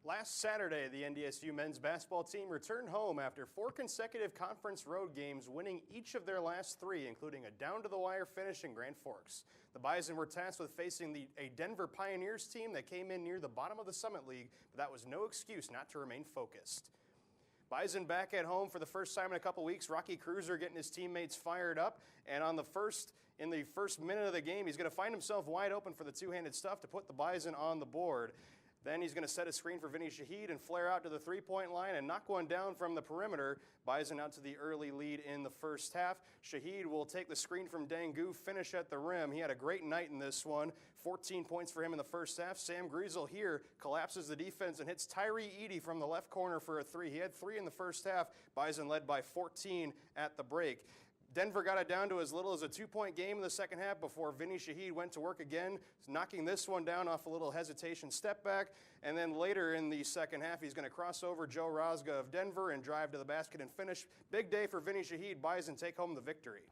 Last Saturday, the NDSU men's basketball team returned home after 4 consecutive conference road games, winning each of their last 3, including a down-to-the-wire finish in Grand Forks. The Bison were tasked with facing a Denver Pioneers team that came in near the bottom of the Summit League, but that was no excuse not to remain focused. Bison back at home for the first time in a couple weeks. Rocky Cruiser getting his teammates fired up, and in the first minute of the game, he's going to find himself wide open for the two-handed stuff to put the Bison on the board. Then he's going to set a screen for Vinny Shahid and flare out to the three-point line and knock one down from the perimeter. Bison out to the early lead in the first half. Shahid will take the screen from Dangu, finish at the rim. He had a great night in this one. 14 points for him in the first half. Sam Griesel here collapses the defense and hits Tyree Eady from the left corner for a 3. He had 3 in the first half. Bison led by 14 at the break. Denver got it down to as little as a 2-point game in the second half before Vinny Shahid went to work again, knocking this one down off a little hesitation step back. And then later in the second half, he's going to cross over Joe Rosga of Denver and drive to the basket and finish. Big day for Vinny Shahid. Bison take home the victory.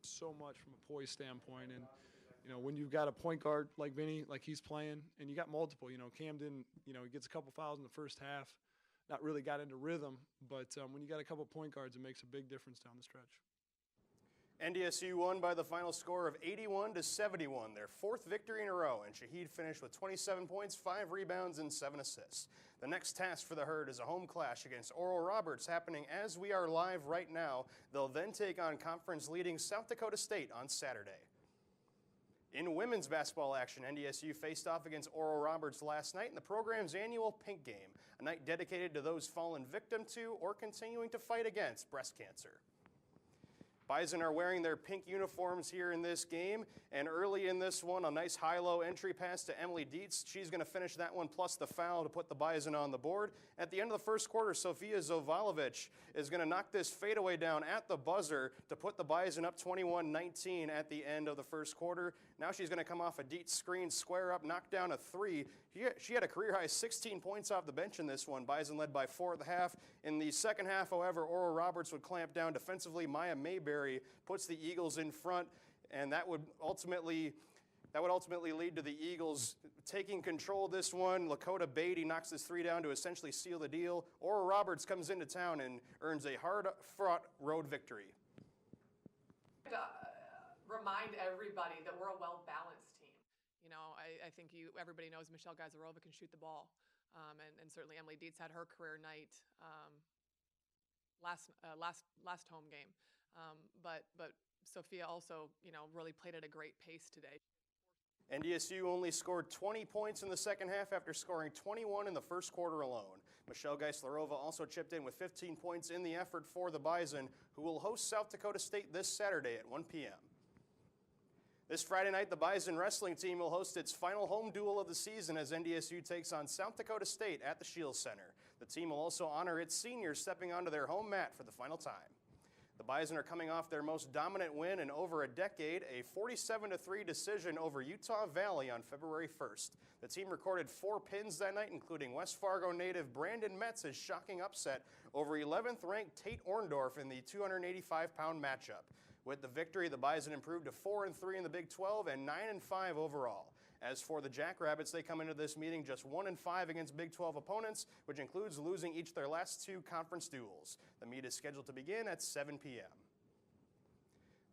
So much from a poise standpoint. And, when you've got a point guard like Vinny, like he's playing, and you got multiple, Cam didn't, he gets a couple fouls in the first half. Not really got into rhythm, but when you got a couple point guards, it makes a big difference down the stretch. NDSU won by the final score of 81-71, their 4th victory in a row, and Shahid finished with 27 points, 5 rebounds, and 7 assists. The next task for the Herd is a home clash against Oral Roberts happening as we are live right now. They'll then take on conference-leading South Dakota State on Saturday. In women's basketball action, NDSU faced off against Oral Roberts last night in the program's annual Pink Game, a night dedicated to those fallen victim to or continuing to fight against breast cancer. Bison are wearing their pink uniforms here in this game, and early in this one, a nice high-low entry pass to Emily Dietz. She's going to finish that one plus the foul to put the Bison on the board. At the end of the first quarter, Sofia Zovalovic is going to knock this fadeaway down at the buzzer to put the Bison up 21-19 at the end of the first quarter. Now she's going to come off a Dietz screen, square up, knock down a 3. She had a career-high 16 points off the bench in this one. Bison led by 4 at the half. In the second half, however, Oral Roberts would clamp down defensively. Maya Mayberry puts the Eagles in front, and that would ultimately lead to the Eagles taking control of this one. Lakota Beatty knocks this 3 down to essentially seal the deal. Oral Roberts comes into town and earns a hard-fought road victory. Remind everybody that we're a well-balanced team. I think everybody knows Michelle Gajzarova can shoot the ball, and certainly Emily Dietz had her career night last home game. But Sophia also, really played at a great pace today. NDSU only scored 20 points in the second half after scoring 21 in the first quarter alone. Michelle Geislerova also chipped in with 15 points in the effort for the Bison, who will host South Dakota State this Saturday at 1 p.m. This Friday night, the Bison wrestling team will host its final home duel of the season as NDSU takes on South Dakota State at the Shields Center. The team will also honor its seniors stepping onto their home mat for the final time. The Bison are coming off their most dominant win in over a decade, a 47-3 decision over Utah Valley on February 1st. The team recorded 4 pins that night, including West Fargo native Brandon Metz's shocking upset over 11th-ranked Tate Orndorff in the 285-pound matchup. With the victory, the Bison improved to 4-3 in the Big 12 and 9-5 overall. As for the Jackrabbits, they come into this meeting just 1-5 against Big 12 opponents, which includes losing each their last 2 conference duels. The meet is scheduled to begin at 7 p.m.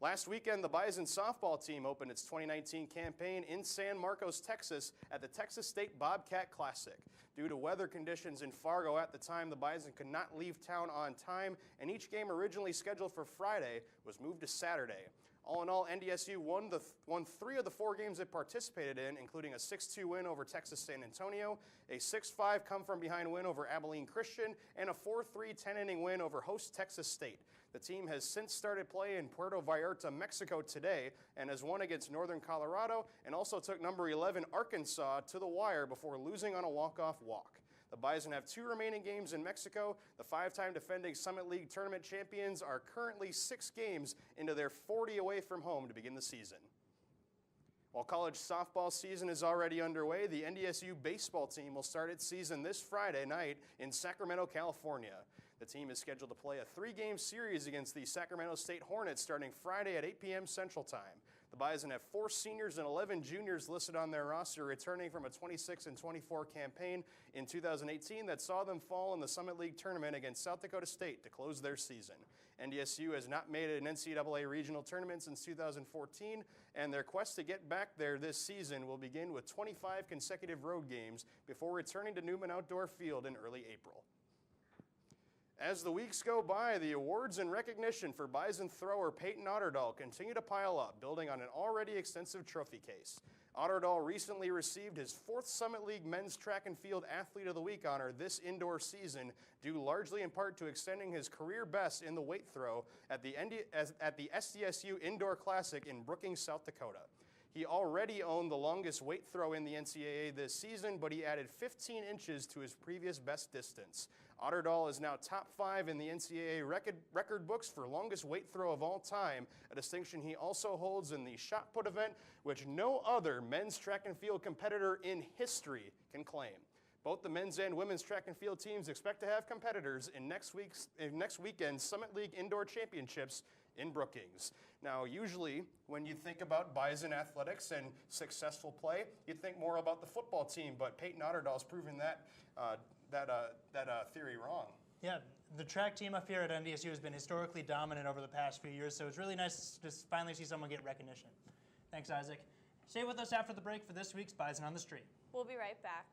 Last weekend, the Bison softball team opened its 2019 campaign in San Marcos, Texas at the Texas State Bobcat Classic. Due to weather conditions in Fargo at the time, the Bison could not leave town on time, and each game originally scheduled for Friday was moved to Saturday. All in all, NDSU won 3 of the 4 games it participated in, including a 6-2 win over Texas San Antonio, a 6-5 come-from-behind win over Abilene Christian, and a 4-3 10-inning win over host Texas State. The team has since started play in Puerto Vallarta, Mexico today, and has won against Northern Colorado, and also took number 11 Arkansas to the wire before losing on a walk-off walk. The Bison have 2 remaining games in Mexico. The 5-time defending Summit League tournament champions are currently 6 games into their 40 away from home to begin the season. While college softball season is already underway, the NDSU baseball team will start its season this Friday night in Sacramento, California. The team is scheduled to play a 3-game series against the Sacramento State Hornets starting Friday at 8 p.m. Central Time. The Bison have 4 seniors and 11 juniors listed on their roster, returning from a 26-24 campaign in 2018 that saw them fall in the Summit League tournament against South Dakota State to close their season. NDSU has not made an NCAA regional tournament since 2014, and their quest to get back there this season will begin with 25 consecutive road games before returning to Newman Outdoor Field in early April. As the weeks go by, the awards and recognition for Bison thrower Peyton Otterdahl continue to pile up, building on an already extensive trophy case. Otterdahl recently received his 4th Summit League Men's Track and Field Athlete of the Week honor this indoor season, due largely in part to extending his career best in the weight throw at the SDSU Indoor Classic in Brookings, South Dakota. He already owned the longest weight throw in the NCAA this season, but he added 15 inches to his previous best distance. Otterdahl is now top 5 in the NCAA record books for longest weight throw of all time, a distinction he also holds in the shot put event, which no other men's track and field competitor in history can claim. Both the men's and women's track and field teams expect to have competitors in next weekend's Summit League Indoor Championships in Brookings. Now, usually when you think about Bison athletics and successful play, you think more about the football team, but Peyton Otterdahl's proven that theory wrong. Yeah, the track team up here at NDSU has been historically dominant over the past few years, so it's really nice to just finally see someone get recognition. Thanks, Isaac. Stay with us after the break for this week's Bison on the Street. We'll be right back.